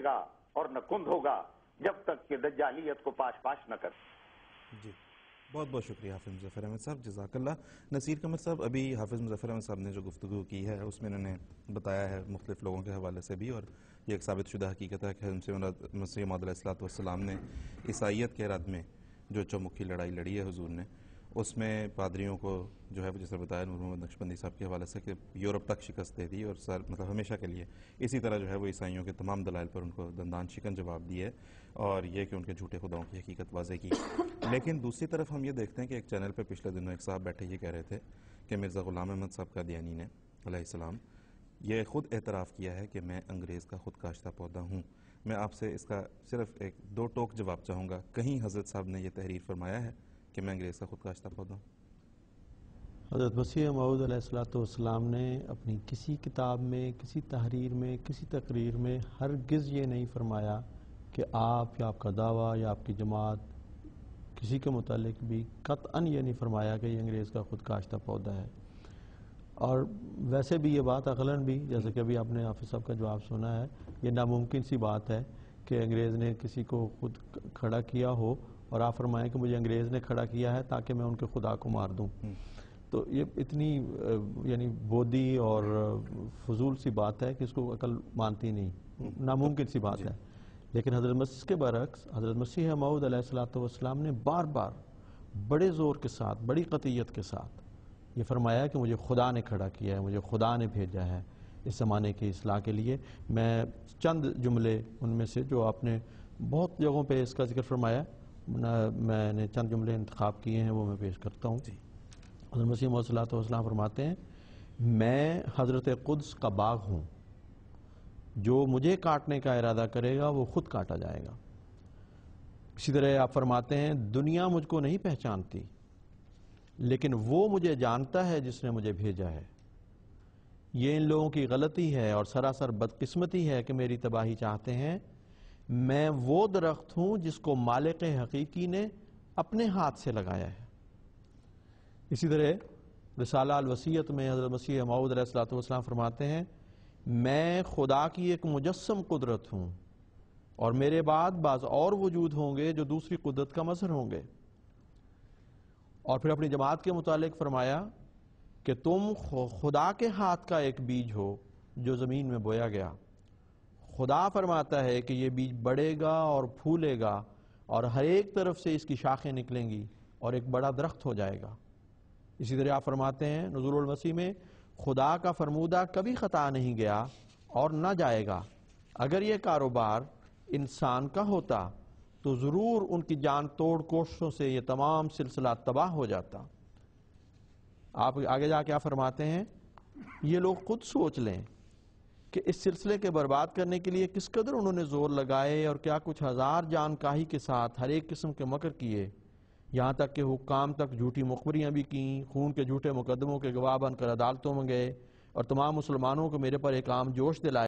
اٹھے گا اور نہ کند ہوگا جب تک کہ دجالیت کو پاش پاش نہ کر. جی بہت بہت شکریہ حافظ مظفر احمد صاحب، جزاک اللہ. نصیر قمر صاحب، ابھی حافظ مظفر احمد صاحب نے جو گفتگو کی ہے اس میں انہوں نے بتایا ہے مختلف لوگوں کے حوالے سے بھی، اور یہ ایک ثابت شدہ حقیقت ہے کہ مسیح موعود علیہ السلام نے عیسائیت کے رد میں جو چومکھی لڑائی لڑی ہے حضور نے، اس میں پادریوں کو جو ہے جس طرح بتایا نور محمد نقشبندی صاحب کے حوالے سے کہ یورپ تک شکست دے دی اور مطلب ہمیشہ کے لیے. اسی طرح جو ہے وہ عیسائیوں کے تمام دلائل پر ان کو دندان شکن جواب دیے اور یہ کہ ان کے جھوٹے خداؤں کی حقیقت واضح کی. لیکن دوسری طرف ہم یہ دیکھتے ہیں کہ ایک چینل پہ پچھلے دنوں ایک صاحب بیٹھے یہ کہہ رہے تھے کہ مرزا غلام احمد صاحب قادیانی نے علیہ السلام یہ خود اعتراف کیا ہے کہ میں انگریز کا خود کاشتہ پودا ہوں. میں آپ سے اس کا صرف ایک دو ٹوک جواب چاہوں گا. کہیں حضرت صاحب نے یہ تحریر فرمایا ہے کہ میں انگریز کا خود کاشتہ پودا ہوں؟ حضرت مسیح موعود علیہ السلام نے اپنی کسی کتاب میں، کسی تحریر میں، کسی تقریر میں ہرگز یہ نہیں فرمایا کہ آپ یا آپ کا دعویٰ یا آپ کی جماعت کسی کے متعلق بھی قطعاً یہ نہیں فرمایا کہ یہ انگریز کا خود کاشتہ پودا ہے. اور ویسے بھی یہ بات عقلاً بھی، جیسے کہ ابھی آپ نے حافظ صاحب کا جواب سنا ہے، یہ ناممکن سی بات ہے کہ انگریز نے کسی کو خود کھڑا کیا ہو اور آپ فرمائیں کہ مجھے انگریز نے کھڑا کیا ہے تاکہ میں ان کے خدا کو مار دوں. تو یہ اتنی یعنی بودی اور فضول سی بات ہے کہ اس کو عقل مانتی نہیں، ناممکن سی بات ہے. لیکن حضرت مسیح کے برعکس حضرت مسیح موعود علیہ السلام نے بار بار بڑے زور کے ساتھ، بڑی قطعیت کے ساتھ یہ فرمایا کہ مجھے خدا نے کھڑا کیا ہے، مجھے خدا نے بھیجا ہے اس زمانے کی اصلاح کے لیے. میں چند جملے ان میں سے جو آپ نے بہت جگہوں پہ اس کا ذکر فرمایا، میں نے چند جملے انتخاب کیے ہیں وہ میں پیش کرتا ہوں. حضرت مسیح موعود صلی اللہ علیہ وسلم فرماتے ہیں، میں حضرت قدس کا باغ ہوں، جو مجھے کاٹنے کا ارادہ کرے گا وہ خود کاٹا جائے گا. اسی طرح آپ فرماتے ہیں، دنیا مجھ کو نہیں پہچانتی لیکن وہ مجھے جانتا ہے جس نے مجھے بھیجا ہے. یہ ان لوگوں کی غلطی ہے اور سراسر بدقسمتی ہے کہ میری تباہی چاہتے ہیں. میں وہ درخت ہوں جس کو مالک حقیقی نے اپنے ہاتھ سے لگایا ہے. اسی طرح رسالہ الوصیت میں حضرت مسیح موعود علیہ السلام فرماتے ہیں، میں خدا کی ایک مجسم قدرت ہوں اور میرے بعد بعض اور وجود ہوں گے جو دوسری قدرت کا مظہر ہوں گے. اور پھر اپنی جماعت کے متعلق فرمایا کہ تم خدا کے ہاتھ کا ایک بیج ہو جو زمین میں بویا گیا. خدا فرماتا ہے کہ یہ بیج بڑھے گا اور پھولے گا اور ہر ایک طرف سے اس کی شاخیں نکلیں گی اور ایک بڑا درخت ہو جائے گا. اسی طرح آپ فرماتے ہیں نزول المسیح میں، خدا کا فرمودہ کبھی خطا نہیں گیا اور نہ جائے گا. اگر یہ کاروبار انسان کا ہوتا تو ضرور ان کی جان توڑ کوششوں سے یہ تمام سلسلہ تباہ ہو جاتا. آپ آگے جا کے آپ فرماتے ہیں، یہ لوگ خود سوچ لیں کہ اس سلسلے کے برباد کرنے کے لیے کس قدر انہوں نے زور لگائے اور کیا کچھ ہزار جان کاہی کے ساتھ ہر ایک قسم کے مکر کیے، یہاں تک کہ حکام تک جھوٹی مخبریاں بھی کیں، خون کے جھوٹے مقدموں کے گواہ بن کر عدالتوں میں گئے اور تمام مسلمانوں کو میرے پر ایک عام جوش دلائے.